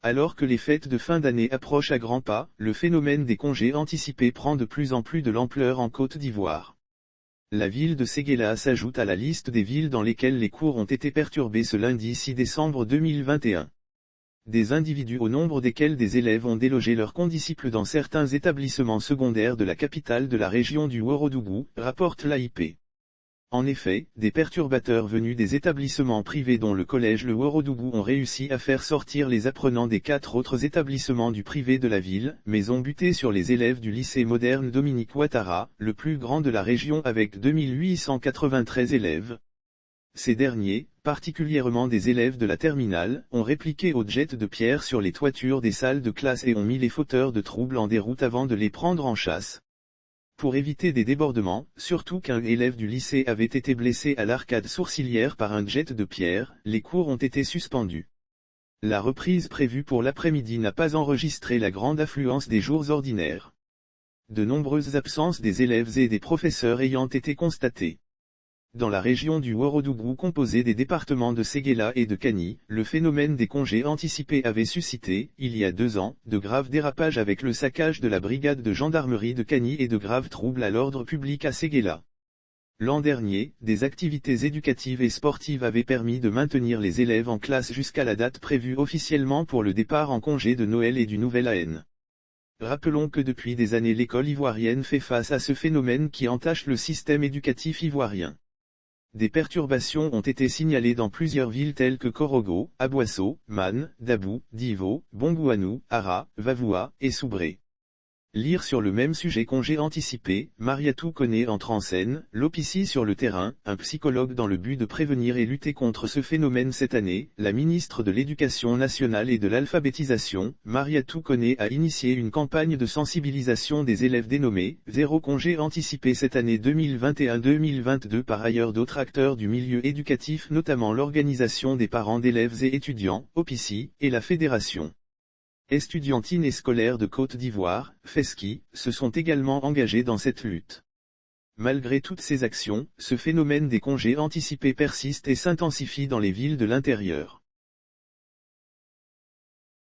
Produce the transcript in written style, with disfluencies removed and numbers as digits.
Alors que les fêtes de fin d'année approchent à grands pas, le phénomène des congés anticipés prend de plus en plus de l'ampleur en Côte d'Ivoire. La ville de Séguéla s'ajoute à la liste des villes dans lesquelles les cours ont été perturbés ce lundi 6 décembre 2021. Des individus au nombre desquels des élèves ont délogé leurs condisciples dans certains établissements secondaires de la capitale de la région du Ouorodougou, rapporte l'AIP. En effet, des perturbateurs venus des établissements privés dont le collège Le Ouorodougou ont réussi à faire sortir les apprenants des 4 autres établissements du privé de la ville, mais ont buté sur les élèves du lycée moderne Dominique Ouattara, le plus grand de la région avec 2893 élèves. Ces derniers, particulièrement des élèves de la terminale, ont répliqué aux jets de pierre sur les toitures des salles de classe et ont mis les fauteurs de troubles en déroute avant de les prendre en chasse. Pour éviter des débordements, surtout qu'un élève du lycée avait été blessé à l'arcade sourcilière par un jet de pierre, les cours ont été suspendus. La reprise prévue pour l'après-midi n'a pas enregistré la grande affluence des jours ordinaires. De nombreuses absences des élèves et des professeurs ayant été constatées. Dans la région du Ouorodougou composée des départements de Séguéla et de Kani, le phénomène des congés anticipés avait suscité, il y a 2 ans, de graves dérapages avec le saccage de la brigade de gendarmerie de Kani et de graves troubles à l'ordre public à Séguéla. L'an dernier, des activités éducatives et sportives avaient permis de maintenir les élèves en classe jusqu'à la date prévue officiellement pour le départ en congé de Noël et du Nouvel An. Rappelons que depuis des années l'école ivoirienne fait face à ce phénomène qui entache le système éducatif ivoirien. Des perturbations ont été signalées dans plusieurs villes telles que Korogo, Aboissau, Man, Dabou, Divo, Bongouanou, Ara, Vavoua, et Soubré. Lire sur le même sujet congé anticipé, Mariatou Koné entre en scène, l'OPICI sur le terrain, un psychologue dans le but de prévenir et lutter contre ce phénomène cette année, la ministre de l'Éducation nationale et de l'alphabétisation, Mariatou Koné a initié une campagne de sensibilisation des élèves dénommée « Zéro congé anticipé cette année 2021-2022 ». Par ailleurs d'autres acteurs du milieu éducatif notamment l'organisation des parents d'élèves et étudiants, OPICI, et la Fédération estudiantine et scolaire de Côte d'Ivoire, FESCI, se sont également engagés dans cette lutte. Malgré toutes ces actions, ce phénomène des congés anticipés persiste et s'intensifie dans les villes de l'intérieur.